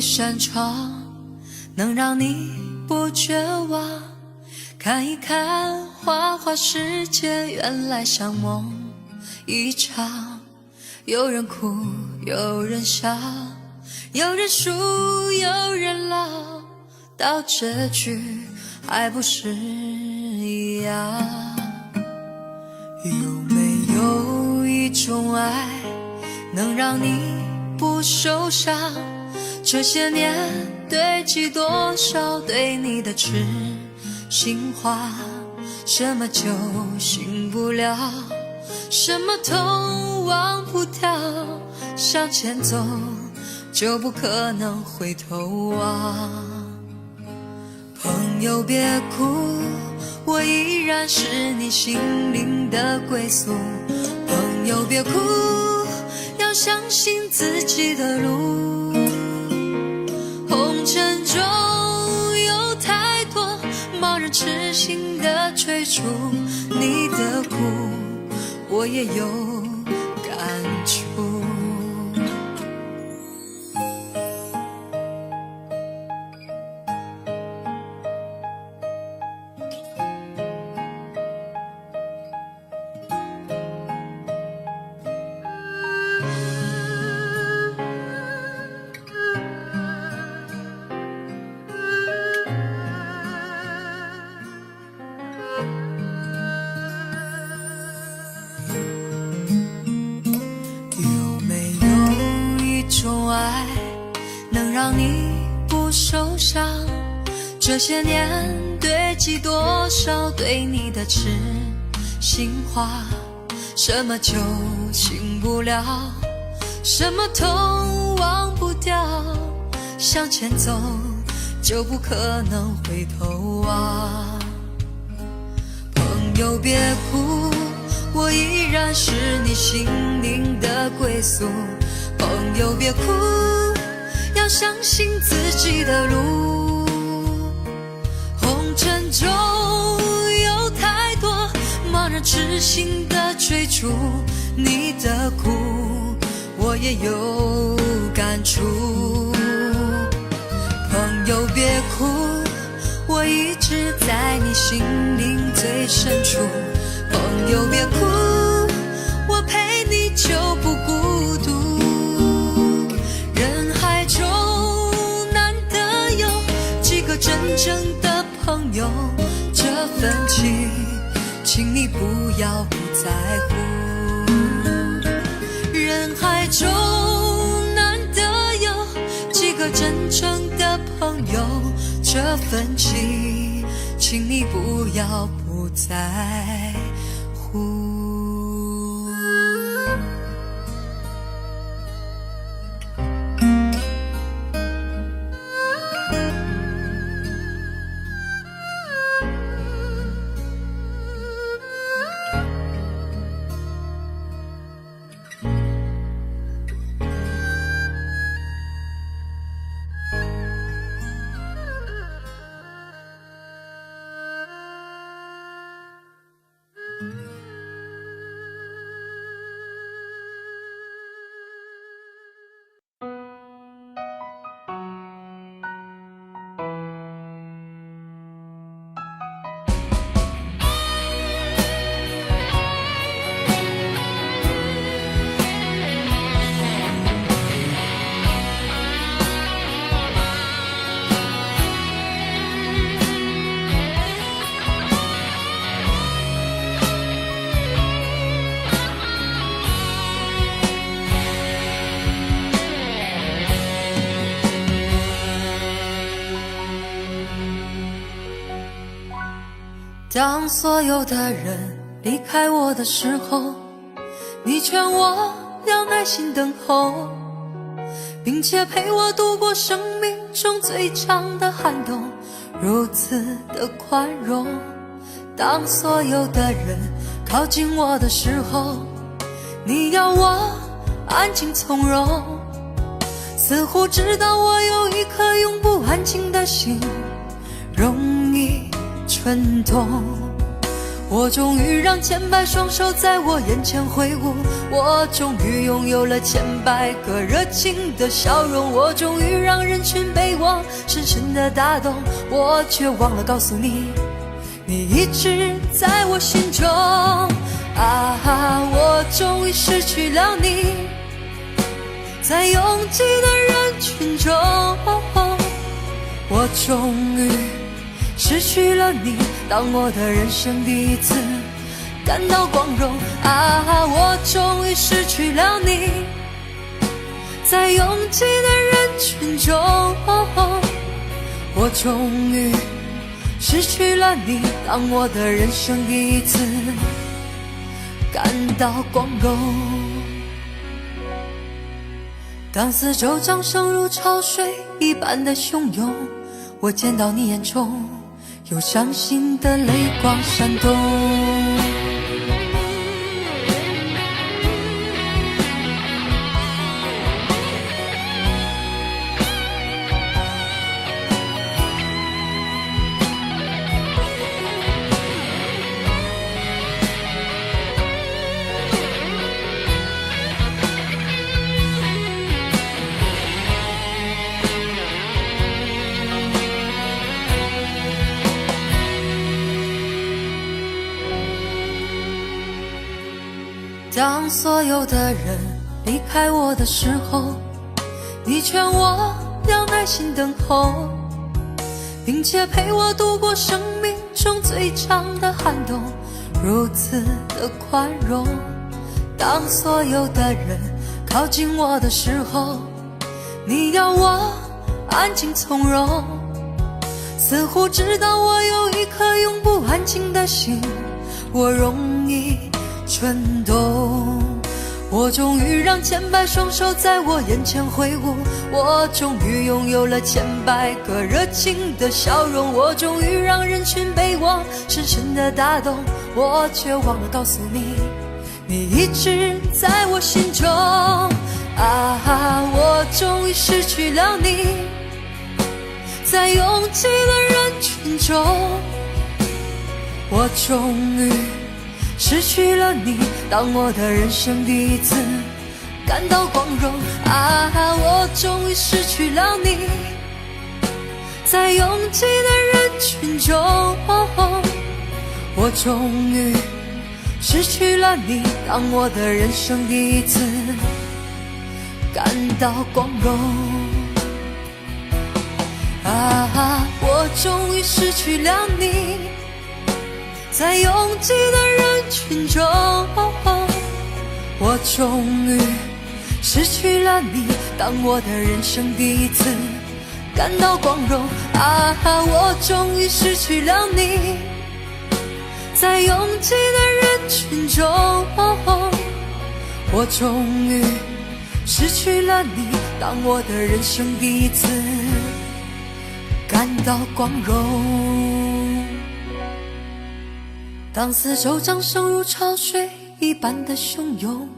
扇窗能让你不绝望，看一看花花世界，原来像梦一场。有人哭，有人笑，有人输，有人老，到结局还不是一样。有没有一种爱能让你不受伤？这些年堆积多少对你的痴心话，什么酒醒不了，什么痛忘不掉，向前走就不可能回头望。朋友别哭，我依然是你心灵的归宿。朋友别哭，要相信自己的路。红尘中有太多盲人痴心的追逐，你的苦我也有感触。爱能让你不受伤，这些年堆积多少对你的痴心话，什么酒醒不了，什么痛忘不掉，向前走就不可能回头望。朋友别哭，我依然是你心灵的归宿。朋友别哭，要相信自己的路。红尘中有太多盲人痴心的追逐，你的苦我也有感触。朋友别哭，我一直在你心灵最深处。朋友别哭，我陪你就不孤独。真正的朋友，这份情，请你不要不在乎。人海中难得有几个真正的朋友，这份情，请你不要不在乎。当所有的人离开我的时候，你劝我要耐心等候，并且陪我度过生命中最长的寒冬，如此的宽容。当所有的人靠近我的时候，你要我安静从容，似乎知道我有一颗永不安静的心，容易蠢动。我终于让千百双手在我眼前挥舞，我终于拥有了千百个热情的笑容，我终于让人群被我深深的打动，我却忘了告诉你，你一直在我心中。我终于失去了你，在拥挤的人群中，我终于失去了你，当我的人生第一次感到光荣。我终于失去了你，在拥挤的人群中，我终于失去了你，当我的人生第一次感到光荣。当四周掌声如潮水一般的汹涌，我见到你眼中有伤心的泪光闪动。当所有的人离开我的时候，你劝我要耐心等候，并且陪我度过生命中最长的寒冬，如此的宽容。当所有的人靠近我的时候，你要我安静从容，似乎知道我有一颗永不安静的心，我容易蠢动。我终于让千百双手在我眼前挥舞，我终于拥有了千百个热情的笑容，我终于让人群被我深深的打动，我却忘了告诉你，你一直在我心中。我终于失去了你，在拥挤的人群中，我终于失去了你，当我的人生第一次感到光荣。我终于失去了你，在拥挤的人群中，我终于失去了你，当我的人生第一次感到光荣。我终于失去了你，在拥挤的人群中，我终于失去了你，当我的人生第一次感到光荣。我终于失去了你，在拥挤的人群中，我终于失去了你，当我的人生第一次感到光荣。当四周掌声如潮水一般的汹涌，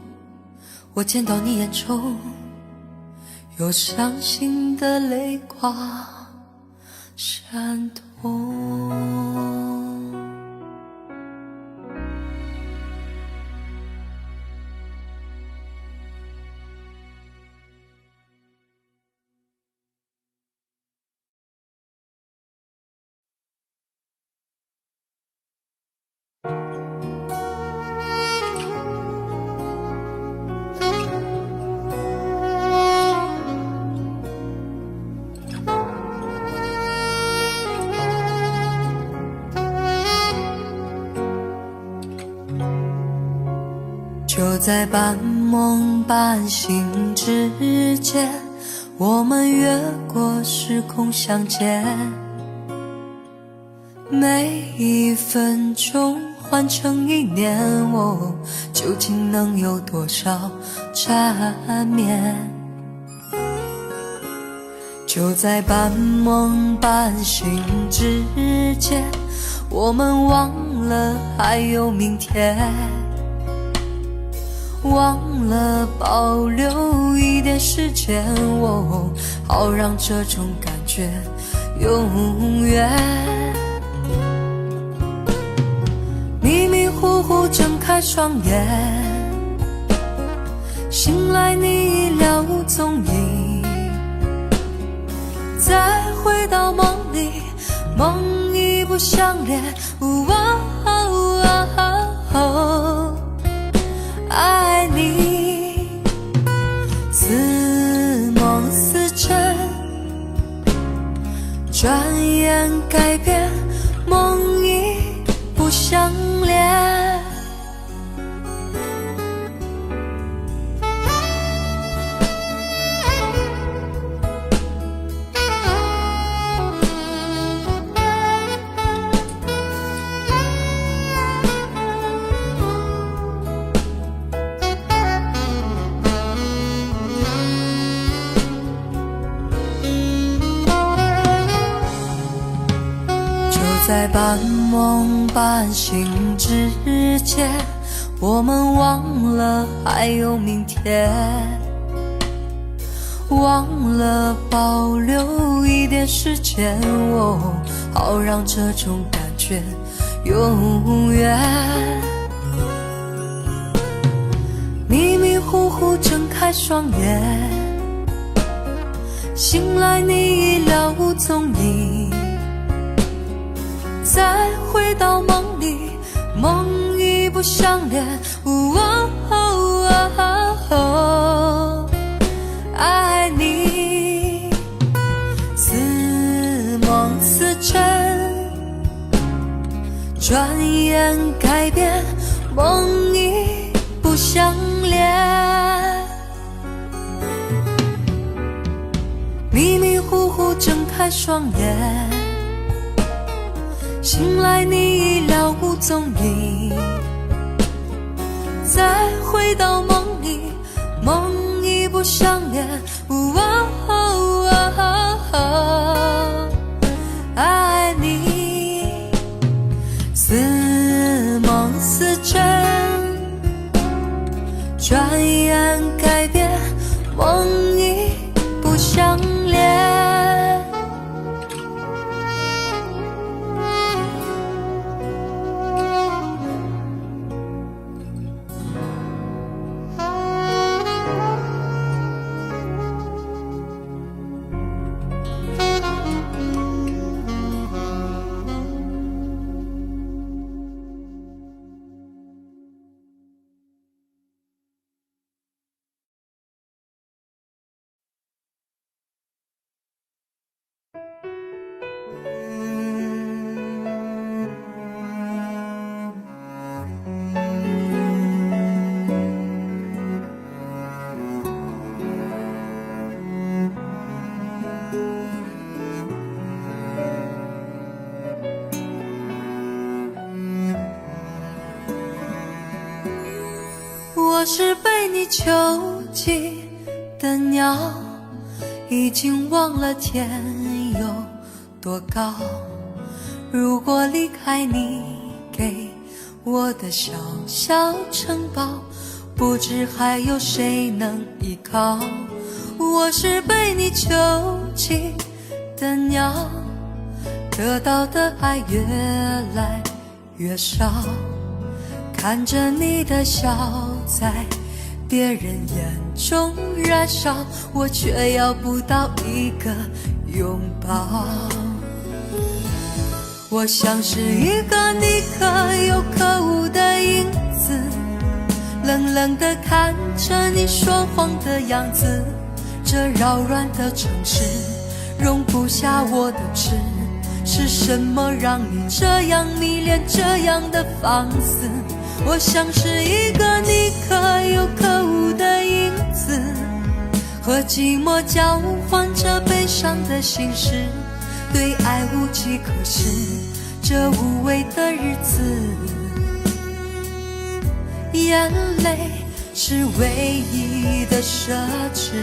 我见到你眼中有伤心的泪光闪动。就在半梦半醒之间，我们越过时空相见，每一分钟换成一年，究竟能有多少缠绵？就在半梦半醒之间，我们忘了还有明天，忘了保留一点时间，好让这种感觉永远。迷迷糊糊睁开双眼，醒来你已了无踪影，再回到梦里，梦已不相连。爱你似梦似真，转眼改变，梦已不相连。在半梦半醒之间，我们忘了还有明天，忘了保留一点时间，好让这种感觉永远。迷迷糊糊睁开双眼，醒来你已了无踪影，再回到梦里，梦已不相连。爱你似梦似真，转眼改变，梦已不相连。迷迷糊糊睁开双眼，醒来你已了无踪影，再回到梦里，梦已不相连。爱你似梦似真，转眼改变，梦已不相连。我是被你囚禁的鸟，已经忘了天有多高。如果离开你给我的小小城堡，不知还有谁能依靠。我是被你囚禁的鸟，得到的爱越来越少，看着你的笑在别人眼中燃烧，我却要不到一个拥抱。我像是一个你可有可无的影子，冷冷地看着你说谎的样子。这扰乱的城市容不下我的痴，是什么让你这样迷恋，这样的放肆？我像是一个你可有可无的影子，和寂寞交换着悲伤的心事，对爱无计可施，这无味的日子，眼泪是唯一的奢侈。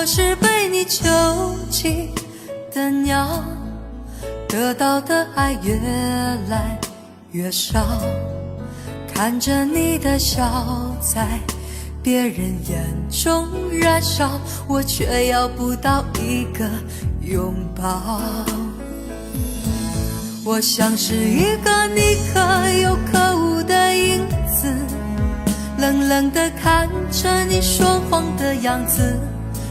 我是被你囚禁的鸟，得到的爱越来越少，看着你的笑在别人眼中燃烧，我却要不到一个拥抱。我像是一个你可有可无的影子，冷冷地看着你说谎的样子，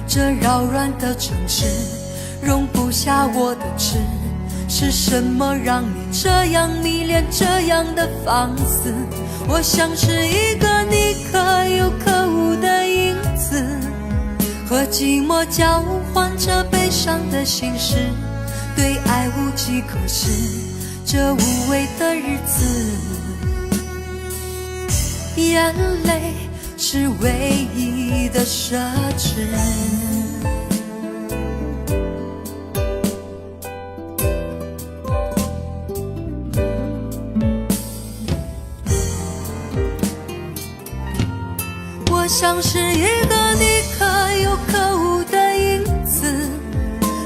这扰乱的城市容不下我的痴，是什么让你这样迷恋，这样的放肆？我像是一个你可有可无的影子，和寂寞交换着悲伤的心事，对爱无计可施，这无味的日子，眼泪是唯一的奢侈。我像是一个你可有可无的影子，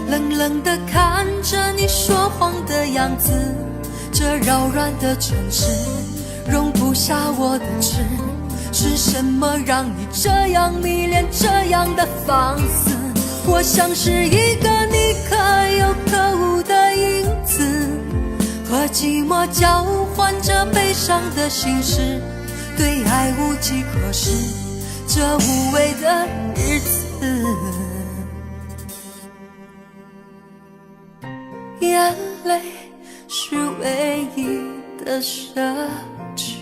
冷冷地看着你说谎的样子，这扰乱的城市容不下我的痴，是什么让你这样迷恋，这样的放肆？我像是一个你可有可无的影子，和寂寞交换着悲伤的心事，对爱无计可施，这无味的日子，眼泪是唯一的奢侈。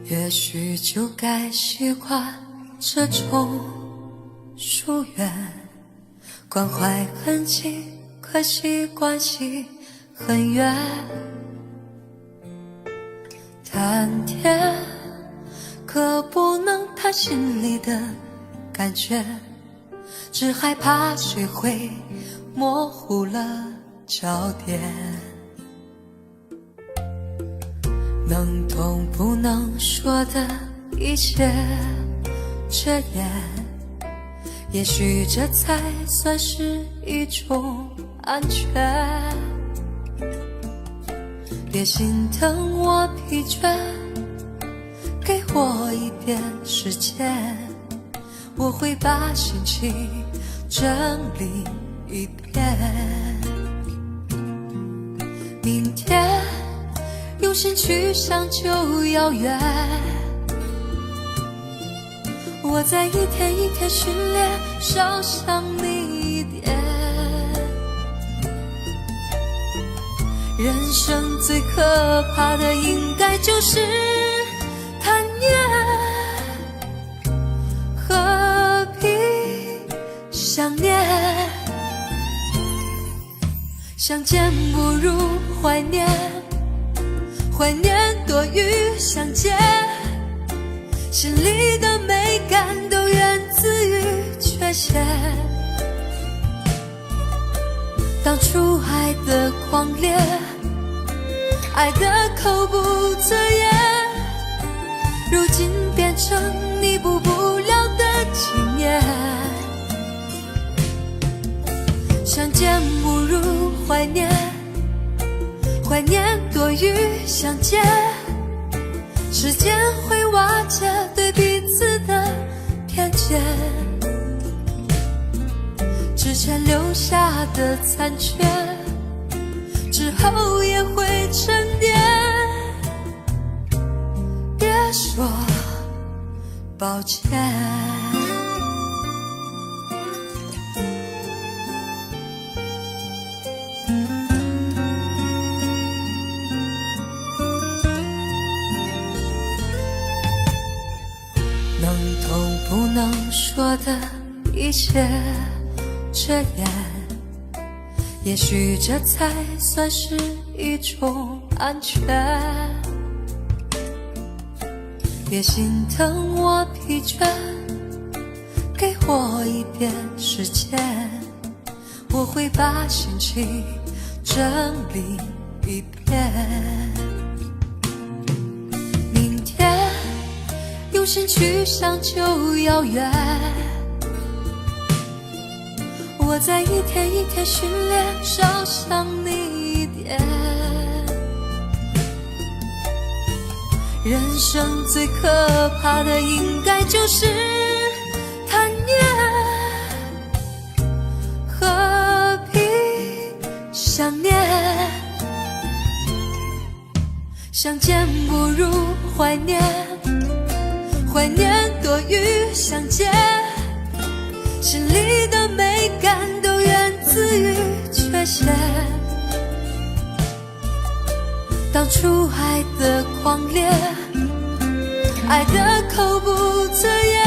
也许就该习惯这种疏远，关怀很近，可惜关系很远。谈天可不能谈心里的感觉，只害怕谁会模糊了焦点。能懂不能说的一切遮掩，也许这才算是一种安全。别心疼我疲倦，给我一点时间，我会把心情整理一遍。明天用心去想就遥远，我在一天一天训练，少想你一点。人生最可怕的应该就是贪念，何必想念？相见不如怀念，怀念多于相见，心里的美感都源自于缺陷。当初爱的狂烈，爱的口不择言，如今变成弥补不了的纪念。相见不如怀念，怀念多于相见，时间会瓦解对彼此的偏见。见，之前留下的残缺，之后也会沉淀。别说抱歉。能痛不能说的一切遮掩，也许这才算是一种安全。别心疼我疲倦，给我一点时间，我会把心情整理一遍。明天用心去想就遥远，我在一天一天训练，少想你一点。人生最可怕的应该就是贪念，何必想念？相见不如怀念，怀念多于相见，心里的美感都源自于缺陷。当初爱的狂烈，爱的口不择言，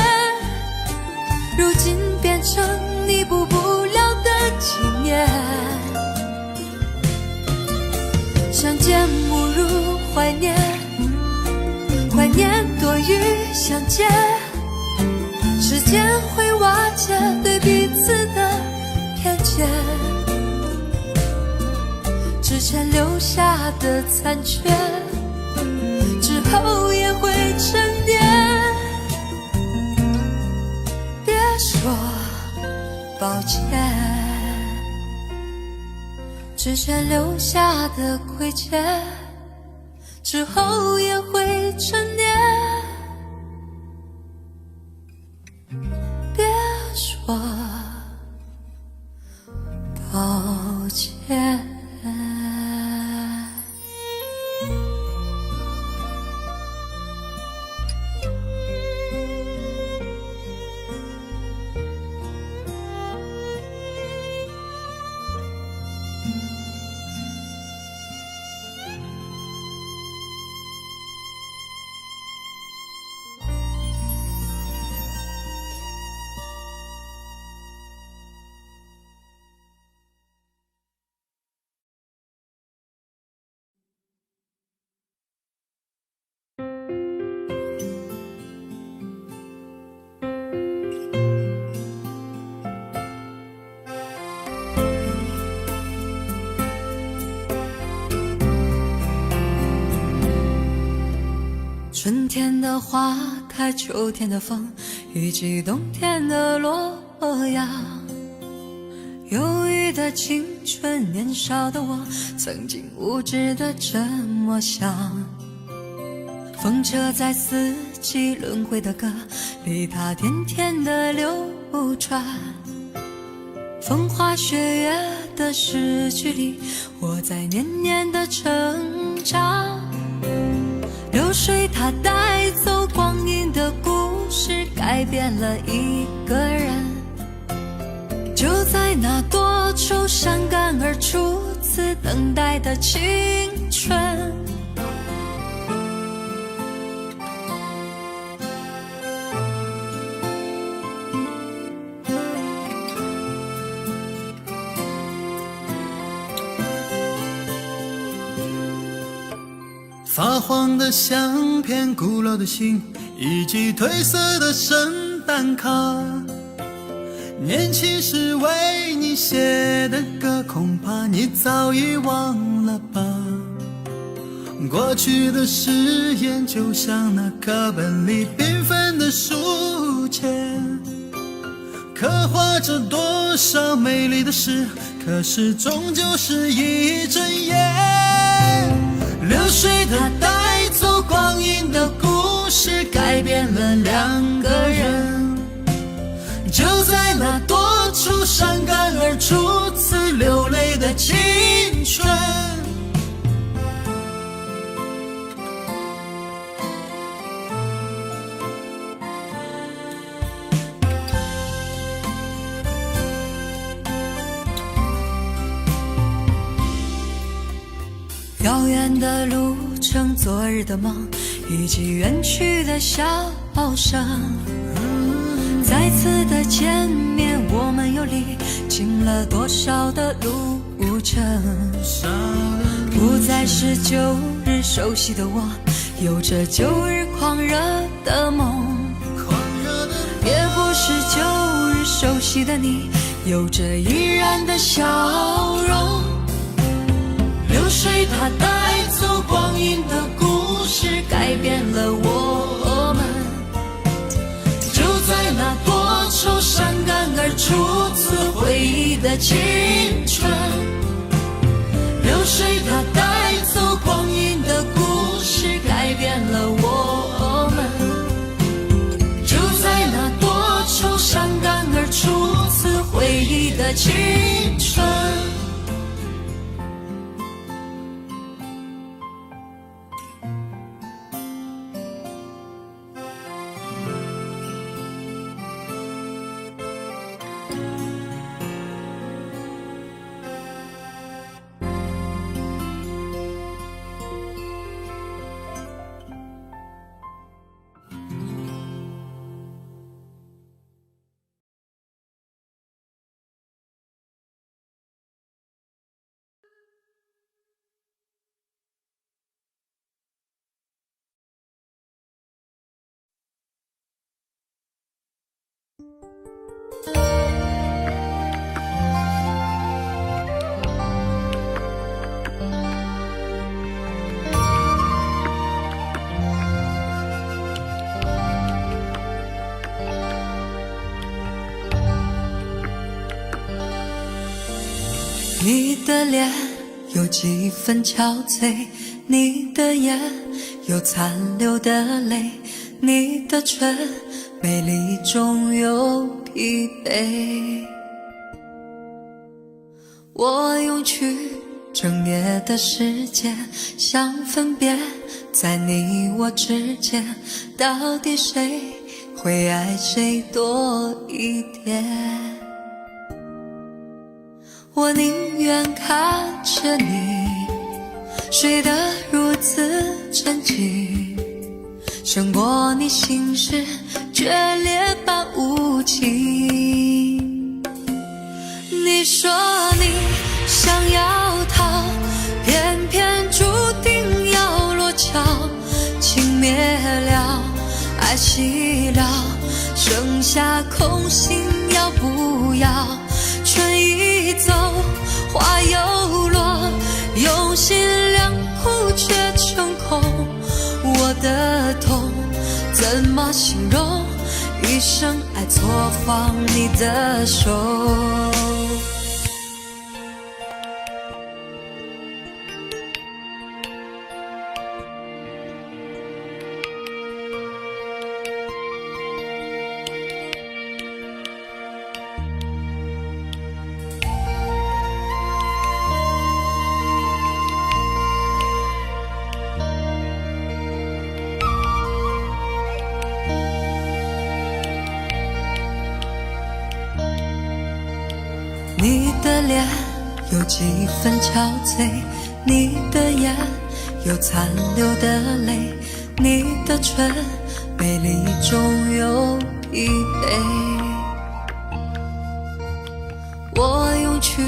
如今变成弥补不了的纪念。相见不如怀念，怀念多于相见，时间会瓦解对彼此的偏见，之前留下的残缺，之后也会沉淀。别说抱歉，之前留下的亏欠，之后也会沉淀。别说抱歉。春天的花开，秋天的风，以及冬天的洛阳。忧郁的青春，年少的我，曾经无知的这么想。风车在四季轮回的歌里，它甜甜的流转。风花雪月的诗句里，我在年年的成长。流水它带走光阴的故事，改变了一个人。就在那多愁善感而初次等待的青春，发黄的相片，古老的信，以及褪色的圣诞卡。年轻时为你写的歌，恐怕你早已忘了吧。过去的誓言，就像那课本里缤纷的书签，刻画着多少美丽的诗，可是终究是一阵烟。流水它带走光阴的故事，改变了两个人。就在那多愁善感而初次流泪的青春。遥远的路程，昨日的梦，以及远去的笑声。再次的见面，我们又历经了多少的路程？不再是旧日熟悉的我，有着旧日狂热的梦，也不是旧日熟悉的你，有着依然的笑容。流水它带走光阴的故事，改变了我们。就在那多愁善感而初次回忆的青春，流水它带走光阴的故事，改变了我们。就在那多愁善感而初次回忆的青春。你的脸有几分憔悴，你的眼有残留的泪，你的唇美丽中有疲惫。我用去整夜的时间，想分辨在你我之间，到底谁会爱谁多一点。我宁愿看着你睡得如此沉静，胜过你心事决裂般无情。你说你想要逃，偏偏注定要落桥，情灭了，爱熄了，剩下空心要不要？春已走，花又落，用心良苦却成空。我的痛怎么形容？一生爱错放你的手。你的脸有几分憔悴，你的眼有残留的泪，你的唇美丽中有疲惫。我用去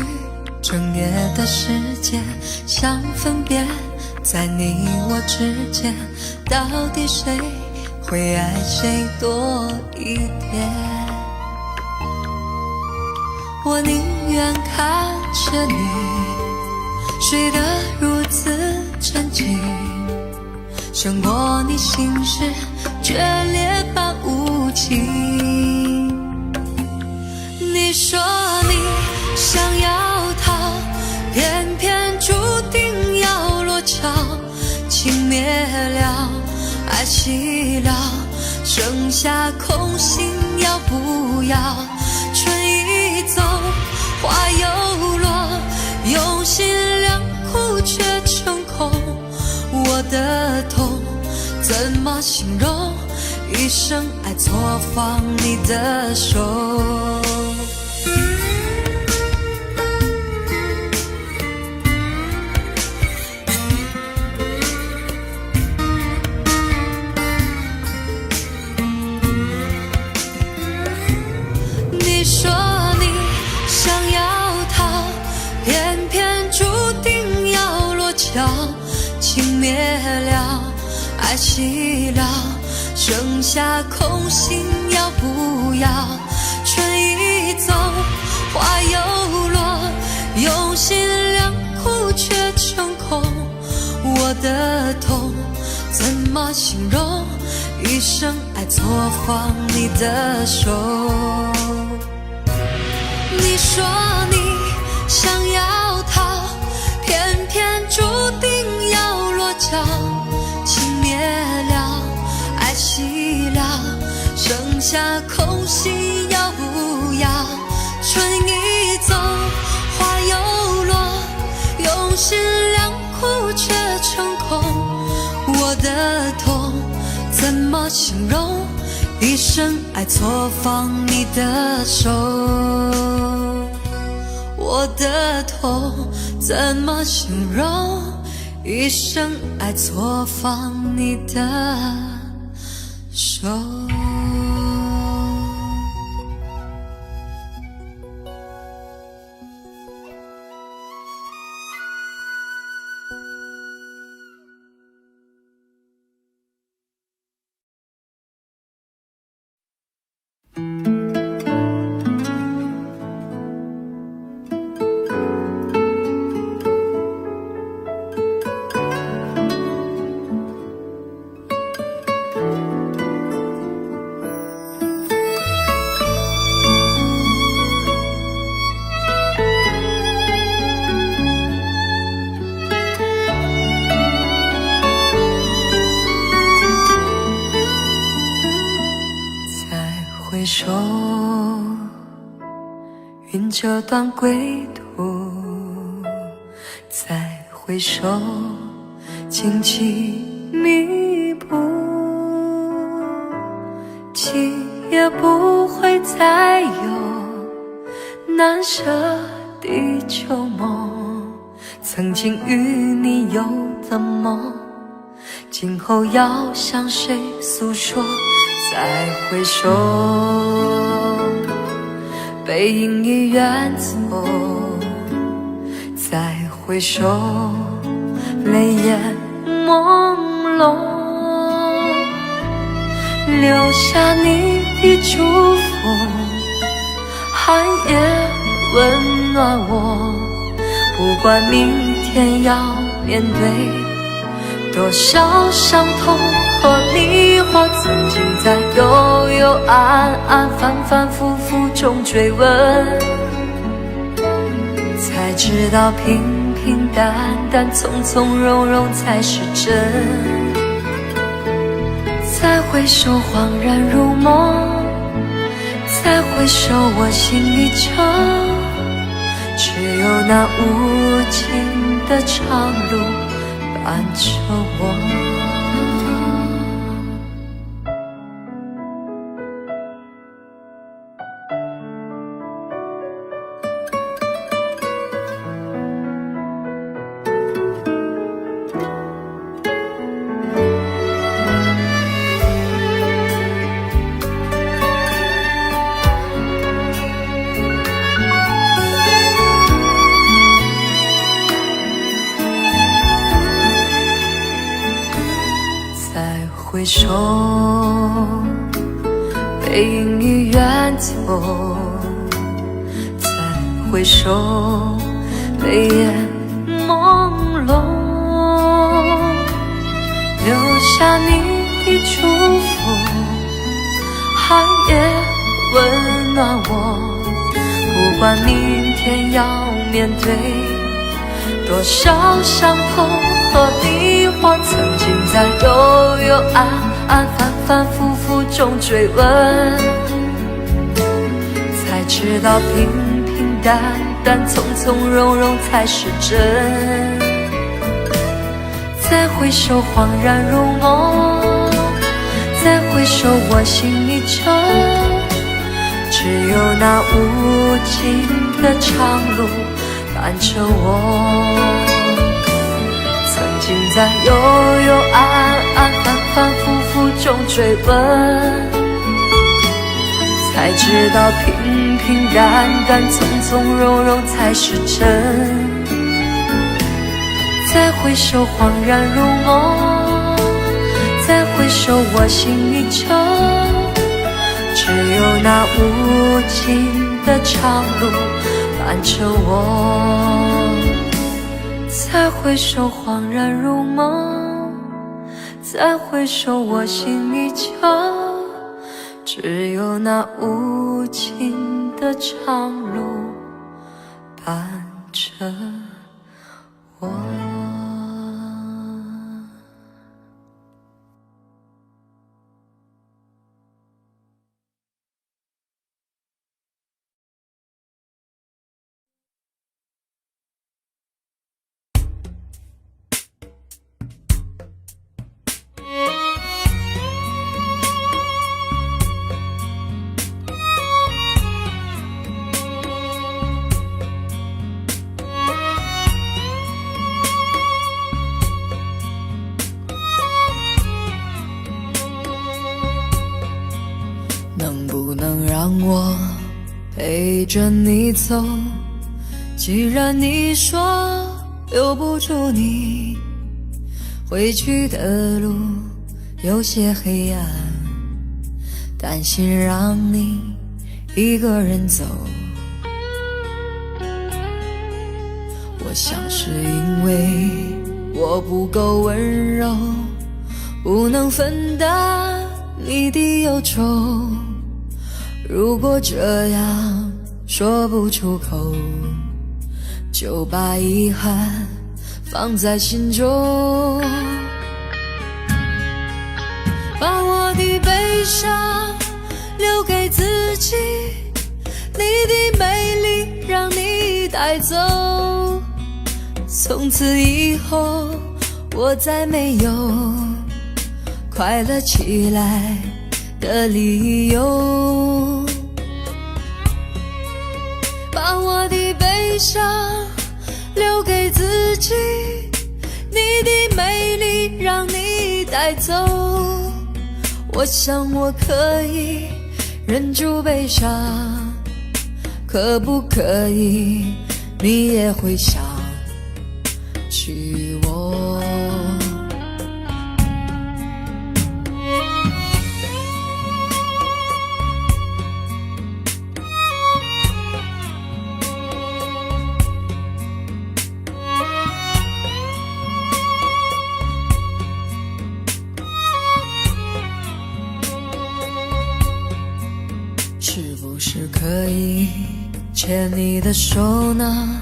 整夜的时间，想分辨在你我之间，到底谁会爱谁多一点。我宁愿看着你睡得如此沉静，胜过你心事决裂般无情。你说你想要逃，偏偏注定要落桥，情灭了，爱熄了，剩下空心要不要。春已走，花又落，用心良苦却成空。我的痛怎么形容？一生爱错放你的手。你说你想要他，偏偏注定要落脚。情灭了，爱熄了，剩下空心要不要？春已走，花又落，用心良苦却成空。我的痛怎么形容？一生爱错放你的手。你说你想要他，偏偏注定要落脚。情灭了，爱熄了，剩下空心要不要？春已走，花又落，用心良苦却成空。我的痛怎么形容？一生爱错放你的手。我的痛怎么形容？一生爱错放你的手。回首，云遮断归途，再回首，荆棘密布，情也不会再有难舍的旧梦。曾经与你有的梦，今后要向谁诉说？再回首，背影已远走。再回首，泪眼朦胧，留下你的祝福，寒夜温暖我。不管明天要面对多少伤痛和迷惑，曾经在幽幽暗暗反反复复中追问，才知道平平淡淡从从容容才是真。再回首恍然如梦，再回首我心里城，只有那无尽的长路伴着我。回首，背影已远走。再回首，泪眼朦胧，留下你的祝福，寒夜温暖我。不管明天要面对多少伤痛和迷惑，曾经在幽幽暗暗反反复复中追问，知道平平淡淡、从从容容才是真。再回首，恍然如梦；再回首，我心依旧。只有那无尽的长路伴着我。曾经在幽幽暗暗、反反复复中追问，才知道平平淡淡、从从容容才是真。再回首，恍然如梦；再回首，我心依旧。只有那无尽的长路伴着我。再回首，恍然如梦；再回首，我心依旧。只有那无尽的长路伴着我。能不能让我陪着你走？既然你说留不住你，回去的路有些黑暗，担心让你一个人走。我想是因为我不够温柔，不能分担你的忧愁。如果这样说不出口，就把遗憾放在心中。把我的悲伤留给自己，你的美丽让你带走。从此以后，我再没有快乐起来的理由。把我的悲伤留给自己，你的美丽让你带走。我想我可以忍住悲伤，可不可以你也会想起我？是不是可以牵你的手呢？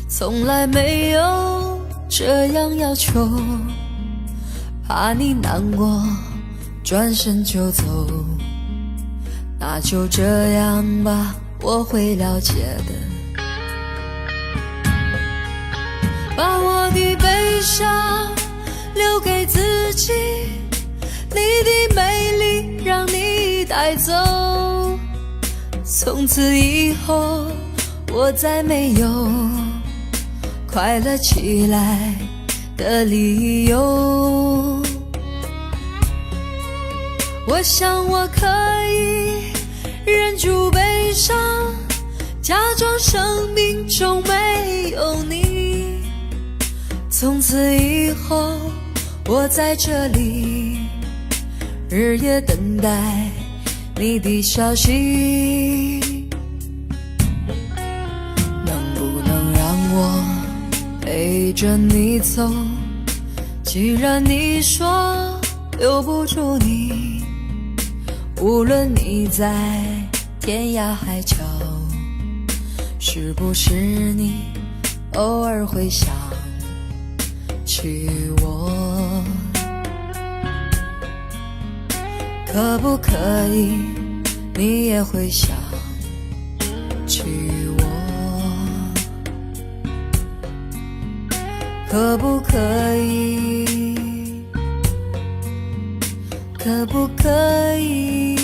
从来没有这样要求，怕你难过转身就走。那就这样吧，我会了解的。把我的悲伤留给自己，你的美丽让你带走。从此以后，我再没有快乐起来的理由。我想我可以忍住悲伤，假装生命中没有你。从此以后，我在这里日夜等待你的消息。能不能让我陪着你走？既然你说留不住你，无论你在天涯海角，是不是你偶尔会想起我？可不可以你也会想起我，可不可以？可不可以？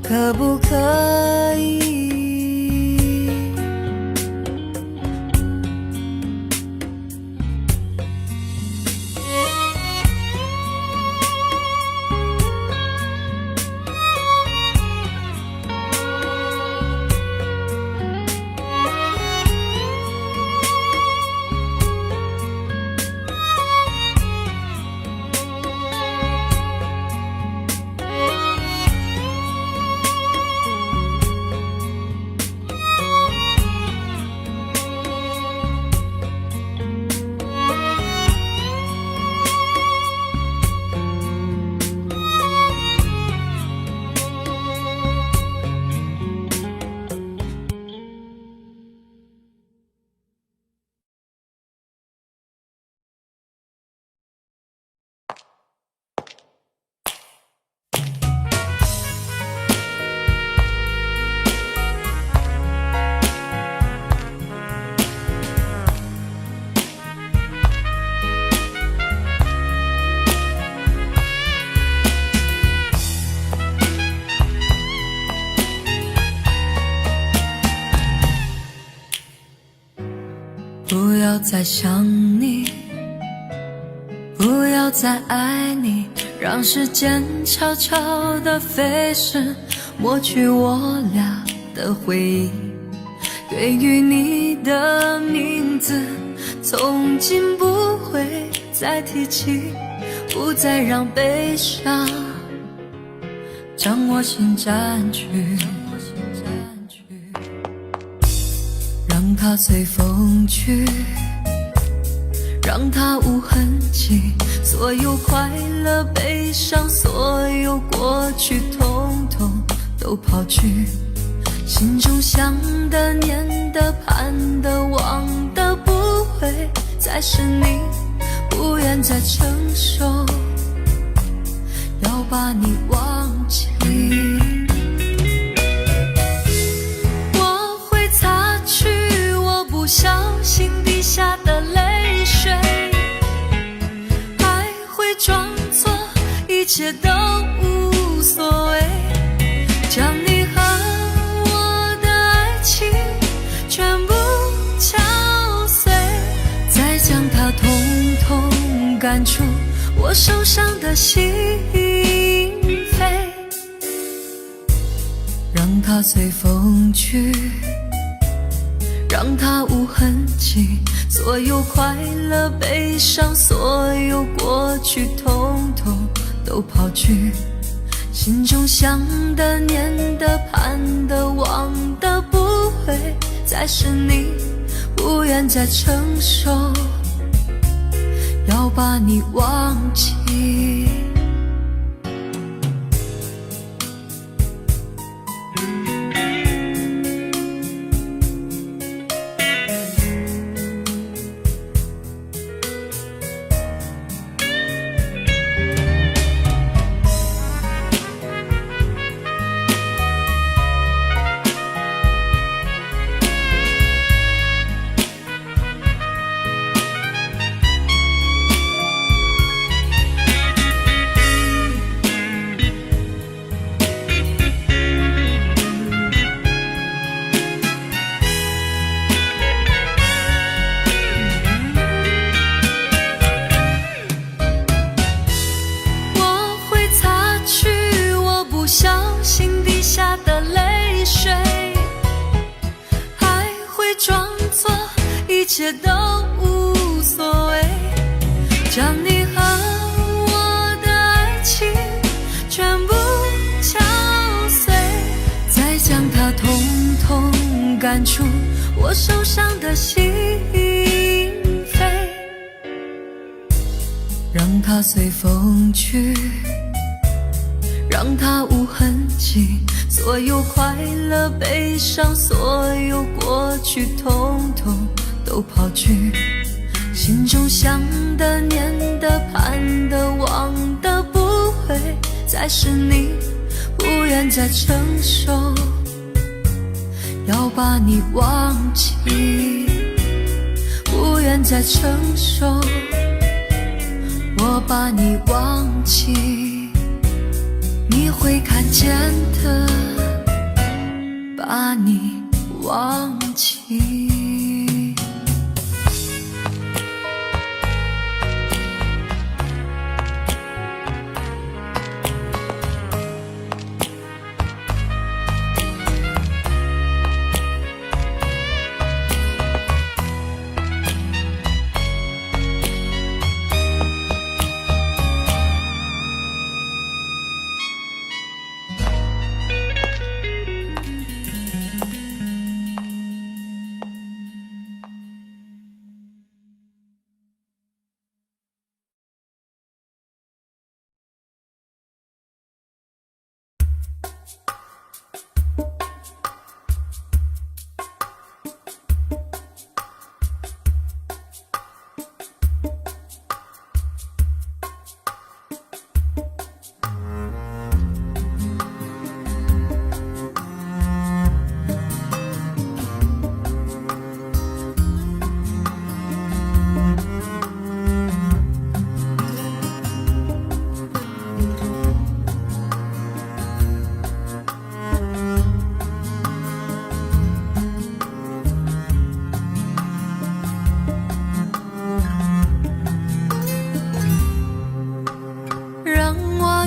可不可以？不要再想你，不要再爱你，让时间悄悄地飞逝，抹去我俩的回忆。对于你的名字，从今不会再提起，不再让悲伤将我心占据。让它随风去，让它无痕迹，所有快乐悲伤，所有过去统统都抛去。心中想的念的盼的望的不会再是你，不愿再承受要把你忘记。不小心滴下的泪水，还会装作一切都无所谓，将你和我的爱情全部敲碎，再将它统统赶出我受伤的心扉。让它随风去，让它无痕迹，所有快乐悲伤，所有过去统统都抛去。心中想的念的盼的望的不会再是你，不愿再承受要把你忘记。一切都无所谓，将你和我的爱情全部敲碎，再将它统统赶出我受伤的心扉。让它随风去，让它无痕迹，所有快乐悲伤，所有过去统统都抛去。心中想的念的盼的望的不会再是你，不愿再承受要把你忘记，不愿再承受。我把你忘记，你会看见的，把你忘记。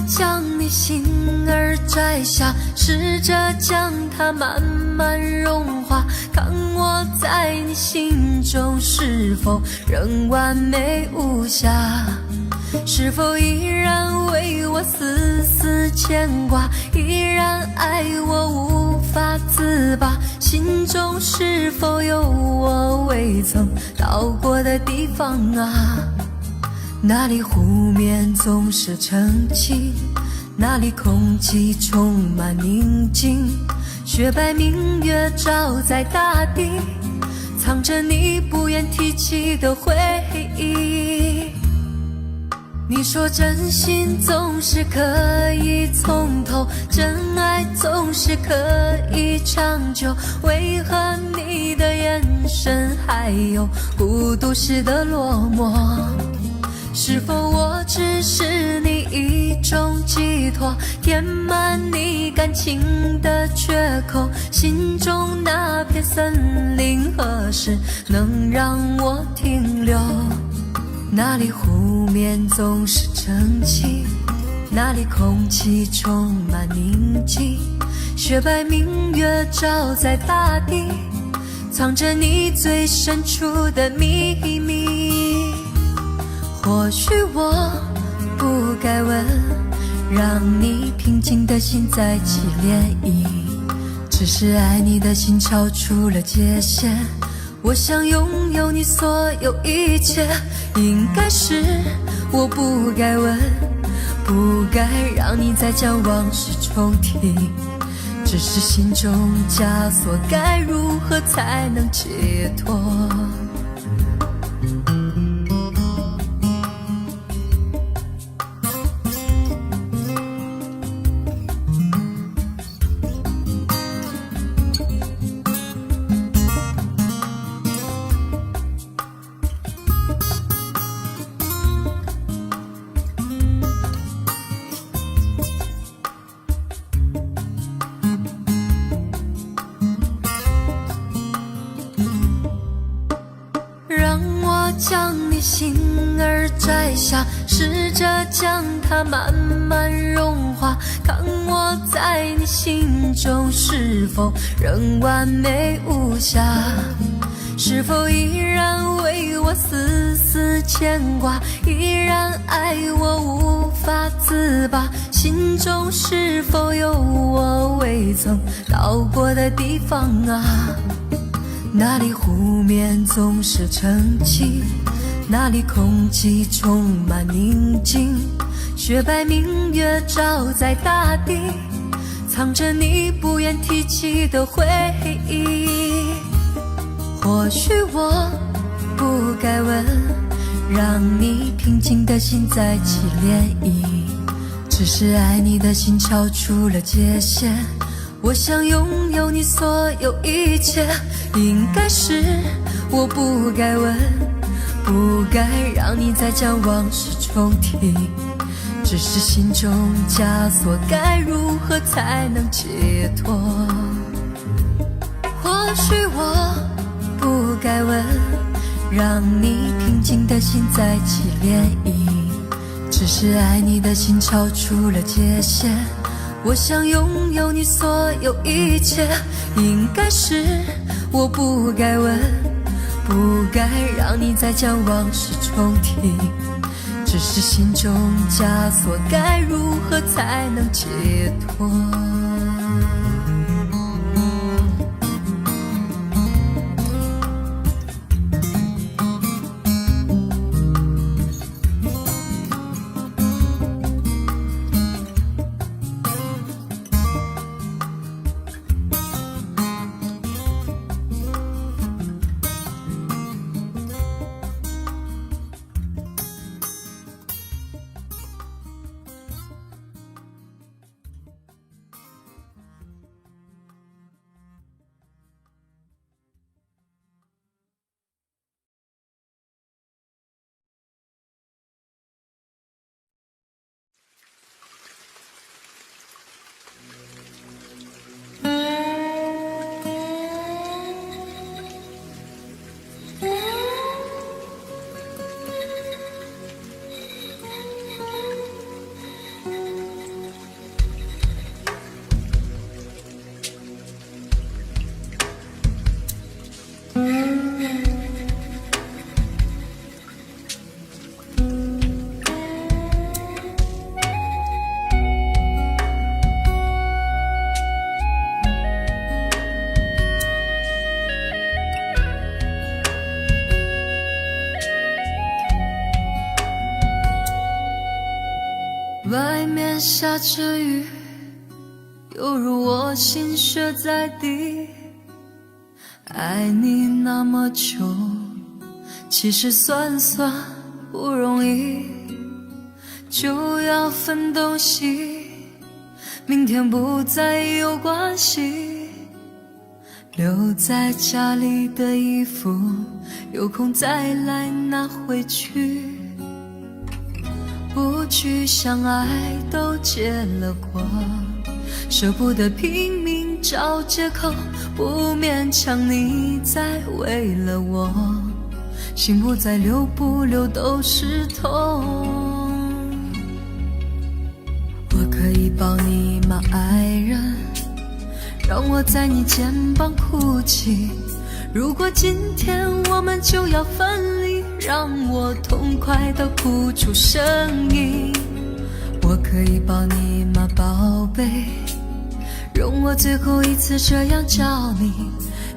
将你心儿摘下，试着将它慢慢融化，看我在你心中是否仍完美无瑕，是否依然为我丝丝牵挂，依然爱我无法自拔，心中是否有我未曾到过的地方啊？那里湖面总是澄清，那里空气充满宁静，雪白明月照在大地，藏着你不愿提起的回忆。你说真心总是可以从头，真爱总是可以长久，为何你的眼神还有孤独时的落寞？是否我只是你一种寄托，填满你感情的缺口？心中那片森林何时能让我停留？那里湖面总是澄清，那里空气充满宁静，雪白明月照在大地，藏着你最深处的秘密。或许我不该问，让你平静的心再起涟漪，只是爱你的心超出了界限，我想拥有你所有一切。应该是我不该问，不该让你再将往事重提，只是心中枷锁该如何才能解脱？将你心儿摘下，试着将它慢慢融化，看我在你心中是否仍完美无瑕，是否依然为我丝丝牵挂，依然爱我无法自拔，心中是否有我未曾到过的地方啊？那里湖面总是澄清，那里空气充满宁静，雪白明月照在大地，藏着你不愿提起的回忆。或许我不该问，让你平静的心再起涟漪，只是爱你的心超出了界限，我想拥有你所有一切，应该是我不该问，不该让你再将往事重提，只是心中枷锁，该如何才能解脱？或许我不该问，让你平静的心再起涟漪，只是爱你的心超出了界限。我想拥有你所有一切，应该是我不该问，不该让你再将往事重提，只是心中枷锁，该如何才能解脱？外面下着雨，犹如我心血在地。爱你那么久，其实算不容易，就要分东西，明天不再有关系。留在家里的衣服，有空再来拿回去。不去相爱都结了果，舍不得拼命找借口，不勉强你再为了我，心不再流不流都是痛。我可以抱你吗爱人，让我在你肩膀哭泣，如果今天我们就要分离，让我痛快地哭出声音。我可以抱你吗宝贝，容我最后一次这样叫你，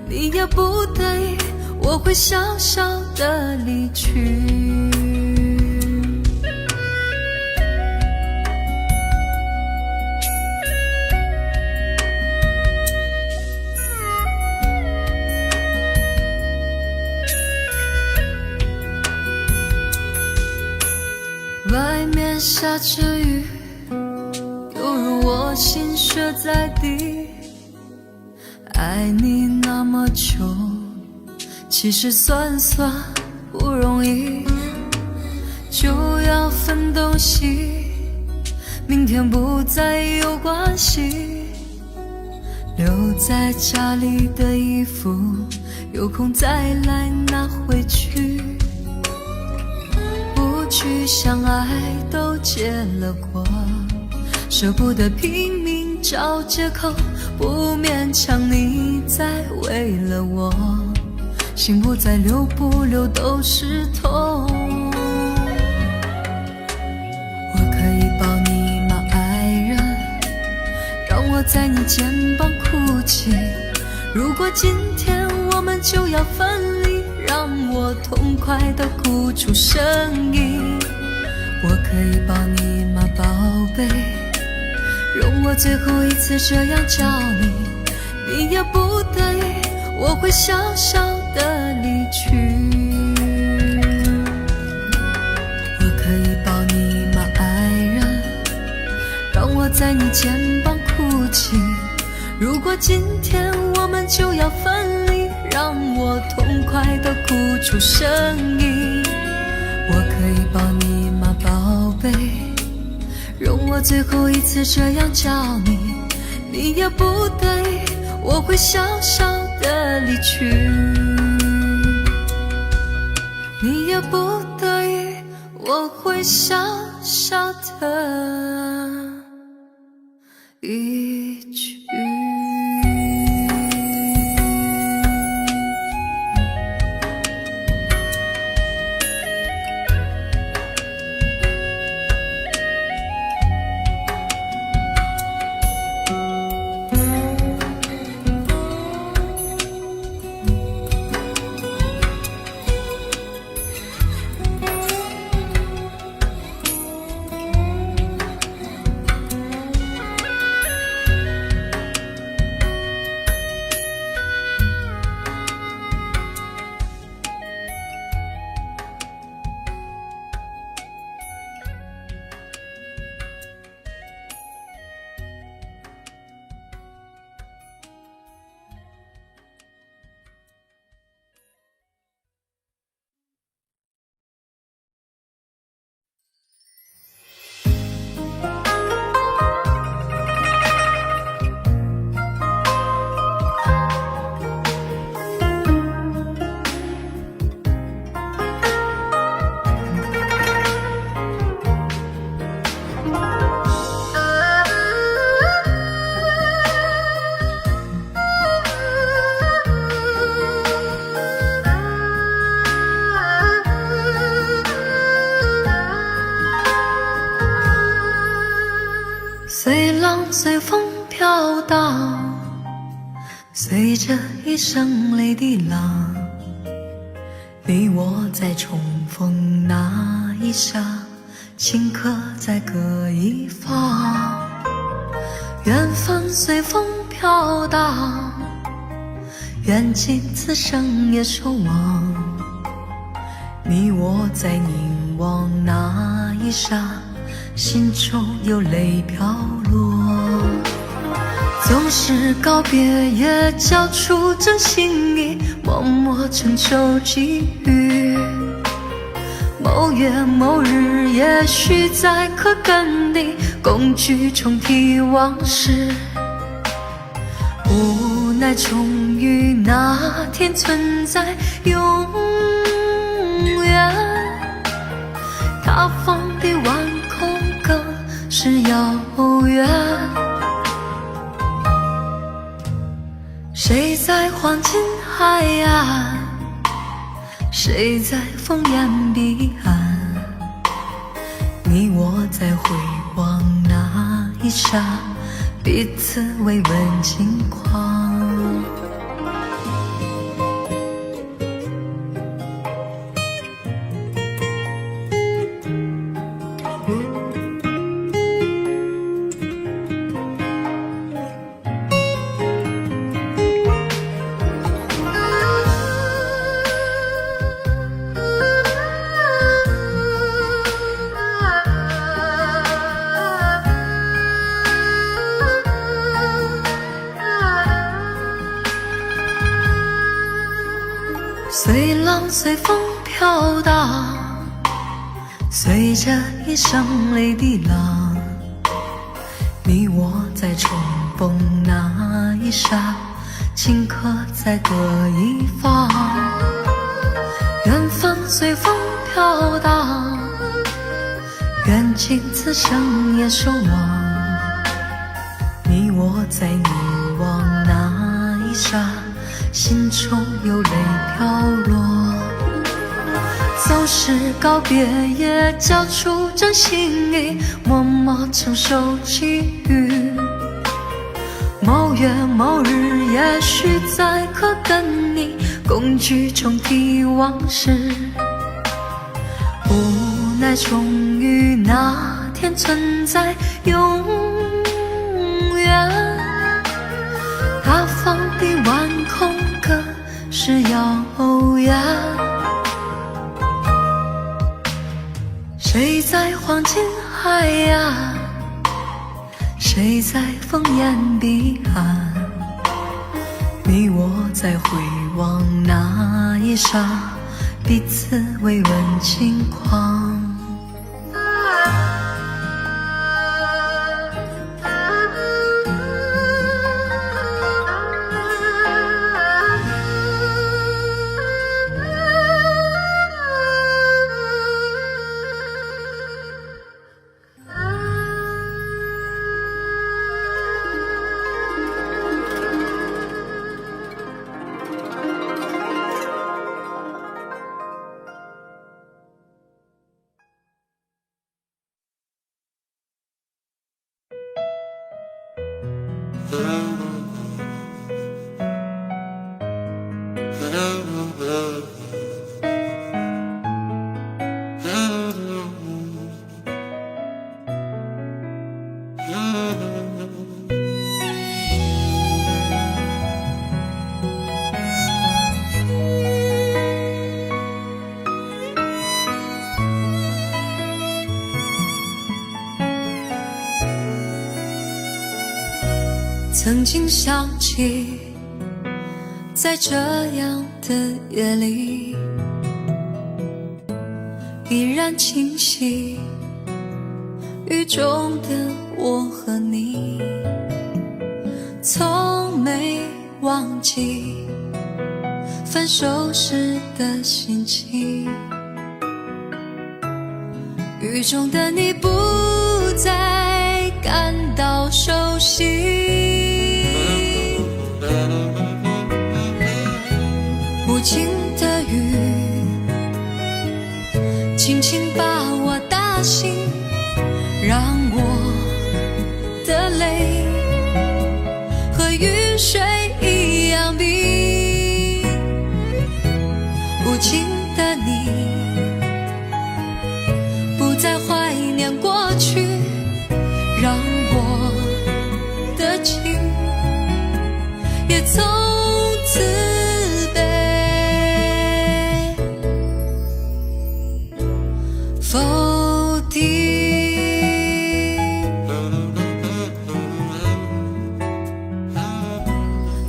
你也不得已，我会笑笑地离去。外面下着雨，犹如我心血在地。爱你那么久，其实算不容易，就要分东西，明天不再有关系。留在家里的衣服，有空再来拿回去。去相爱都结了果，舍不得拼命找借口，不勉强你再为了我，心不再流不流都是痛。我可以抱你吗爱人，让我在你肩膀哭泣，如果今天我们就要分离，让我痛快地哭出声音。我可以抱你吗宝贝，容我最后一次这样叫你，你也不得已，我会笑笑地离去。我可以抱你吗爱人，让我在你肩膀哭泣，如果今天我们就要分离，让我痛快地哭出声音。我可以抱你吗，宝贝？容我最后一次这样叫你，你也不对，我会小小的离去。你也不对，我会小小的离去。随浪随风飘荡，随着一声泪滴浪，你我在重逢那一刹，顷刻在各一方。缘分随风飘荡，缘尽此生也守望。你我在凝望那一刹，心中有泪飘落。总是告别也交出真心意，默默承受际遇。某月某日，也许再可跟你共聚重提往事。无奈终于那天存在永远，他方的晚空更是遥远。谁在黄金海岸，谁在烽烟彼岸，你我在回望那一刹，彼此慰问近况。随浪随风飘荡，随着一声泪滴浪，你我在重逢那一刹，顷刻在各一方。缘分随风飘荡，缘尽此生也守望。你我在凝望那一刹，心中有泪飘落。总是告别也交出真心意，默默承受际遇。某月某日，也许再可跟你共聚重提往事。无奈终于那天存在永远，他方的晚空更是遥远。谁在黄金海岸，谁在烽烟彼岸，你我在回望那一刹，彼此未问近况。曾经想起，在这样的夜里，依然清晰雨中的我和你，从没忘记分手时的心情。雨中的你不再感到熟悉，无情的雨轻轻把我打醒，让我的泪和雨水一样冰。无情的你不再怀念过去，让我的情也从此被否定。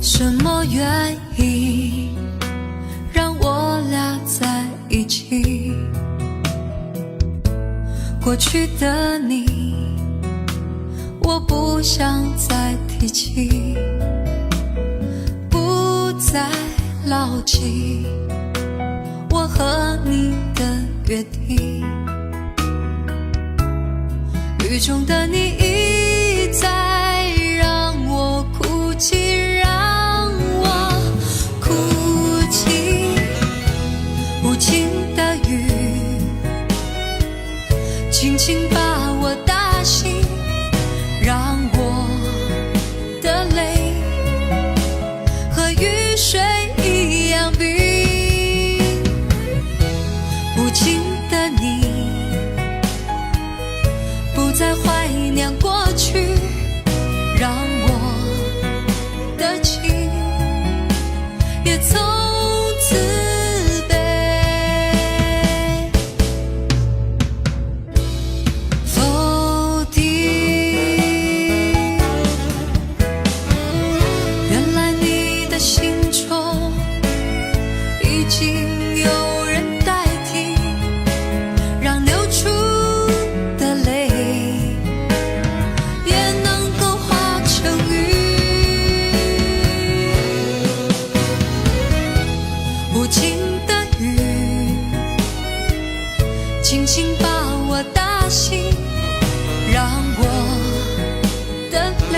什么原因让我俩在一起？过去的你我不想再提起，不再牢记我和你的约定。雨中的你一再让我哭泣，让我哭泣。无情的雨轻轻把我打醒，让我的泪和雨水一样冰。无情的你不再怀念过去，让我的情也从此被否定。原来你的心错已经有人代替，让流出的泪也能够化成雨。无情的雨轻轻把我打醒，让我的泪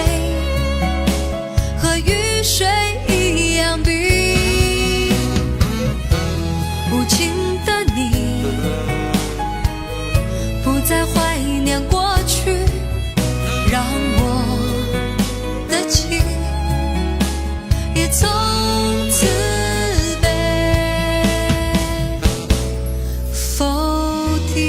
和雨水一样冰。无情的你不再怀念过去，让我的情也从此被否定。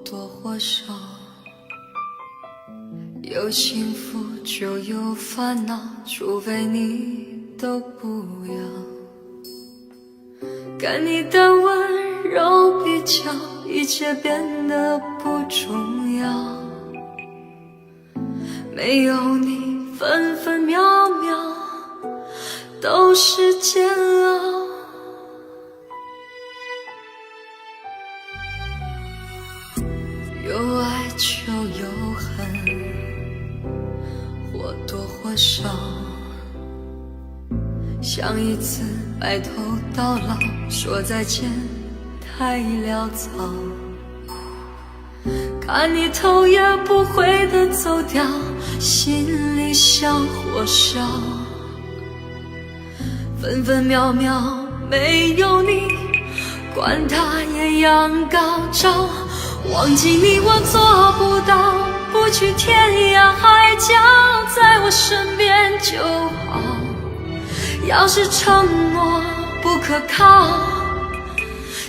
多或少，有幸福就有烦恼，除非你都不要。跟你的温柔比较，一切变得不重要。没有你，分分秒秒都是煎熬。有爱就有恨，或多或少，想一次白头到老，说再见太潦草。看你头也不回地走掉，心里像火烧。分分秒秒没有你，管它艳阳高照。忘记你我做不到，不去天涯海角，在我身边就好。要是承诺不可靠，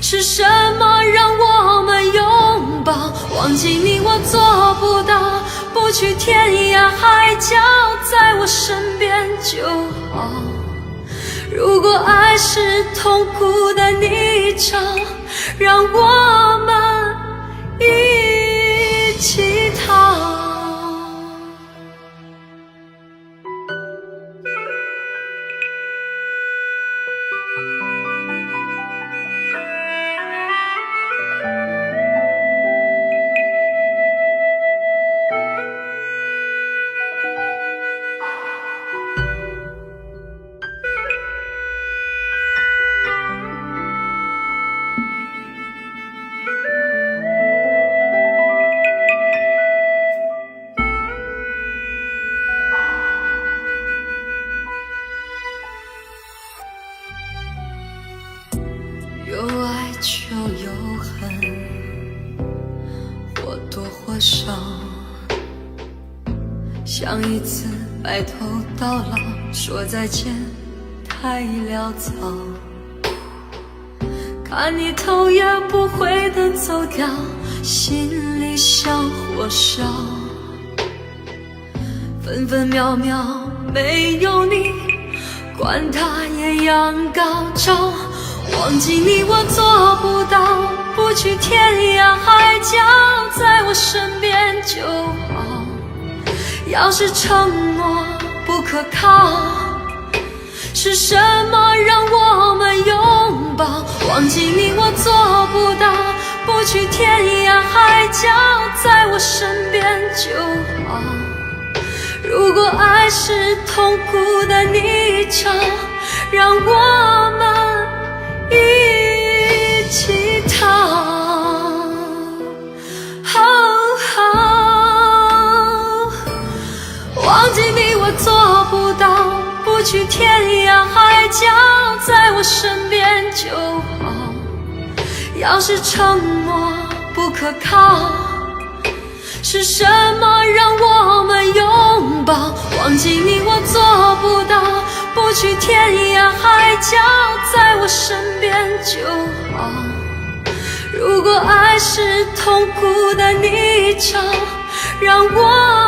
是什么让我们拥抱？忘记你我做不到，不去天涯海角，在我身边就好。如果爱是痛苦的泥沼，让我们一起逃。有爱就有恨，或多或少，想一次白头到老，说再见太潦草。看你头也不回地走掉，心里像火烧。分分秒秒没有你，管它艳阳高照。忘记你我做不到，不去天涯海角，在我身边就好。要是承诺不可靠，是什么让我们拥抱？忘记你我做不到，不去天涯海角，在我身边就好。如果爱是痛苦的泥沼，让我们一起逃。忘记你我做不到，不去天涯海角，在我身边就好。要是承诺不可靠，是什么让我们拥抱？忘记你我做不到，不去天涯海角，在我身边就好。如果爱是痛苦的泥沼，让我